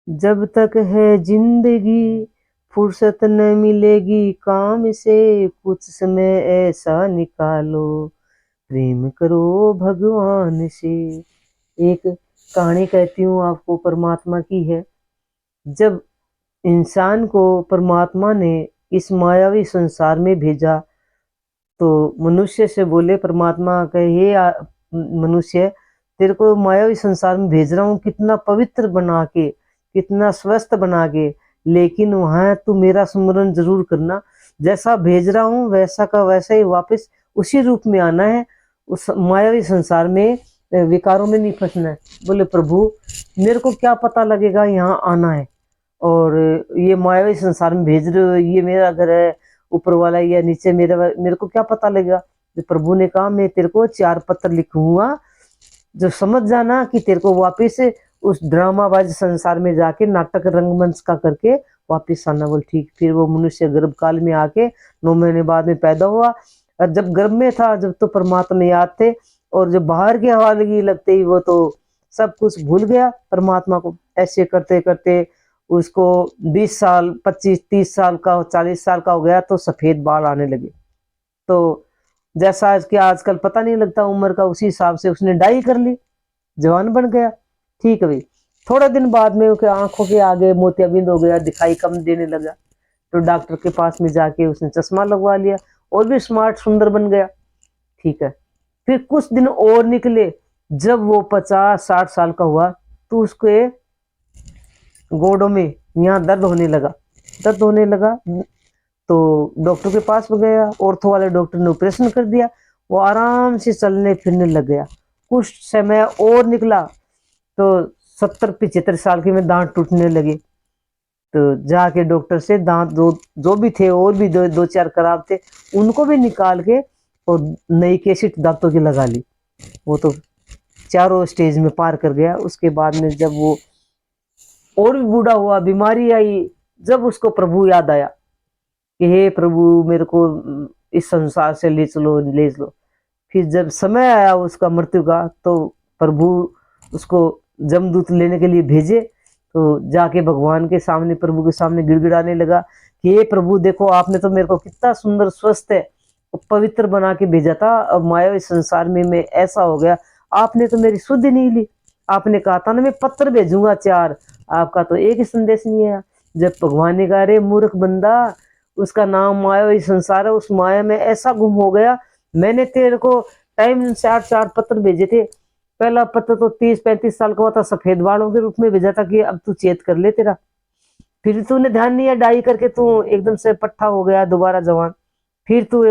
जब तक है जिंदगी फुर्सत न मिलेगी काम से, कुछ समय ऐसा निकालो प्रेम करो भगवान से। एक कहानी कहती हूँ आपको, परमात्मा की है। जब इंसान को परमात्मा ने इस मायावी संसार में भेजा तो मनुष्य से बोले, परमात्मा कहे, हे मनुष्य, तेरे को मायावी संसार में भेज रहा हूँ कितना पवित्र बना के, कितना स्वस्थ बना के, लेकिन वहां तू मेरा स्मरण जरूर करना। जैसा भेज रहा हूँ वैसा का वैसा ही वापस उसी रूप में आना है, उस मायावी संसार में विकारों में नहीं फंसना है। बोले प्रभु मेरे को क्या पता लगेगा यहाँ आना है, और ये मायावी संसार में भेज रहे हो, ये मेरा घर है ऊपर वाला या नीचे मेरे को क्या पता लगेगा। तो प्रभु ने कहा मैं तेरे को 4 पत्र लिखूंगा, जो समझ जाना कि तेरे को वापिस उस ड्रामाबाज संसार में जाके नाटक रंगमंच का करके वापिस आना। बोल ठीक। फिर वो मनुष्य गर्भ काल में आके 9 महीने बाद में पैदा हुआ, और जब गर्भ में था जब तो परमात्मा याद थे, और जब बाहर की हवा लगी लगते ही वो तो सब कुछ भूल गया परमात्मा को। ऐसे करते करते उसको 20 साल 25 30 साल का 40 साल का हो गया तो सफेद बाल आने लगे। तो जैसा आज के आजकल पता नहीं लगता उम्र का, उसी हिसाब से उसने डाई कर ली, जवान बन गया। ठीक है भाई। थोड़े दिन बाद में उसके आंखों के आगे मोतियाबिंद हो गया, दिखाई कम देने लगा, तो डॉक्टर के पास में जाके उसने चश्मा लगवा लिया और भी स्मार्ट सुंदर बन गया। ठीक है। फिर कुछ दिन और निकले, जब वो 50-60 साल का हुआ तो उसके गोडों में यहाँ दर्द होने लगा। तो डॉक्टर के पास में गया, ऑर्थो वाले डॉक्टर ने ऑपरेशन कर दिया, वो आराम से चलने फिरने लग गया। कुछ समय और निकला तो 70-75 साल के में दांत टूटने लगे। तो जाके डॉक्टर से दांत जो भी थे और भी 2-4 खराब थे उनको भी निकाल के और नई केसिट दांतों की लगा ली। वो तो चारों स्टेज में पार कर गया। उसके बाद में जब वो और भी बूढ़ा हुआ, बीमारी आई, जब उसको प्रभु याद आया कि हे प्रभु मेरे को इस संसार से ले चलो। फिर जब समय आया उसका मृत्यु का, तो प्रभु उसको जमदूत लेने के लिए भेजे। तो जाके भगवान के सामने, प्रभु के सामने गिड़गिड़ाने लगा कि हे प्रभु देखो आपने तो मेरे को कितना सुंदर स्वस्थ है पवित्र बना के भेजा था, अब मायावी संसार में मैं ऐसा हो गया, आपने तो मेरी सुधि नहीं ली। आपने कहा था ना मैं पत्र भेजूंगा 4, आपका तो एक ही संदेश नहीं आया। जब भगवान ने कहा रे मूर्ख बंदा, उसका नाम मायावी संसार है, उस माया में ऐसा गुम हो गया। मैंने तेरे को टाइम से 4 पत्र भेजे थे। पहला पत्र तो 30-35 साल का हुआ था, सफेद बालों के रूप में भेजा था कि अब तू चेत कर ले तेरा। फिर तूने ध्यान नहीं है, डाई करके तू एकदम से पट्टा हो गया दोबारा जवान। फिर तू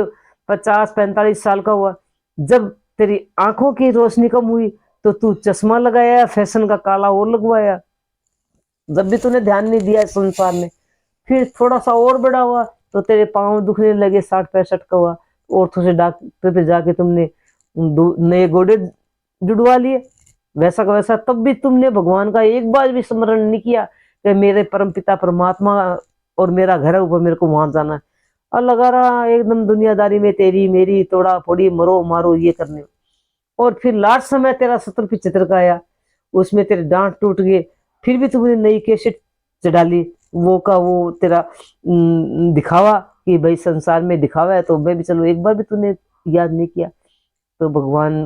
50-45 साल का हुआ, जब तेरी आंखों की रोशनी कम हुई तो तू चश्मा लगाया, फैशन का काला और लगवाया। जब भी तूने ध्यान नहीं दिया संसार में। फिर थोड़ा सा और बड़ा हुआ तो तेरे पाँव दुखने लगे, 60-65 का हुआ, ऑर्थो से डॉक्टर पे जाके तुमने नए गोडे जुड़वा लिए, वैसा का वैसा। तब भी तुमने भगवान का एक बार भी स्मरण नहीं किया कि मेरे परम पिता परमात्मा और मेरा घर है ऊपर, मेरे को वहां जाना है। और लगा रहा एकदम दुनियादारी में तेरी मेरी तोड़ा फोड़ी मरो मारो ये करने में। और फिर लास्ट समय तेरा 70-75 का आया, उसमें तेरे दांत टूट गए, फिर भी तुमने नई कैसेट चढ़ा ली। वो का वो तेरा दिखावा कि भाई संसार में दिखावा है, तो मैं भी चलो, एक बार भी तूने याद नहीं किया। तो भगवान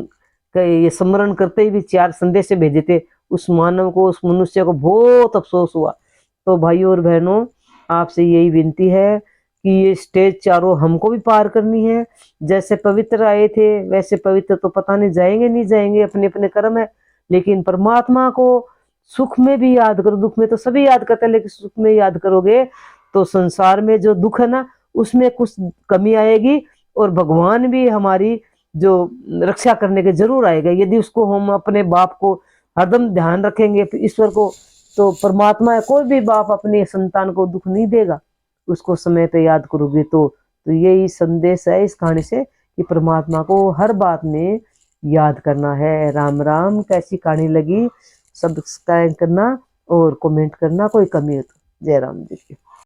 का ये स्मरण करते ही भी 4 संदेश भेजे थे उस मानव को, उस मनुष्य को बहुत अफसोस हुआ। तो भाइयों और बहनों आपसे यही विनती है कि ये स्टेज चारों हमको भी पार करनी है। जैसे पवित्र आए थे वैसे पवित्र तो पता नहीं जाएंगे नहीं जाएंगे, अपने अपने कर्म है। लेकिन परमात्मा को सुख में भी याद करो, दुख में तो सभी याद करते हैं, लेकिन सुख में याद करोगे तो संसार में जो दुख है ना उसमें कुछ कमी आएगी, और भगवान भी हमारी जो रक्षा करने के जरूर आएगा। यदि उसको हम अपने बाप को हरदम ध्यान रखेंगे ईश्वर को, तो परमात्मा है, कोई भी बाप अपने संतान को दुख नहीं देगा, उसको समय पे याद करोगे तो यही संदेश है इस कहानी से कि परमात्मा को हर बात में याद करना है। राम राम। कैसी कहानी लगी सब्सक्राइब करना और कमेंट करना, कोई कमी हो तो। जय राम जी की।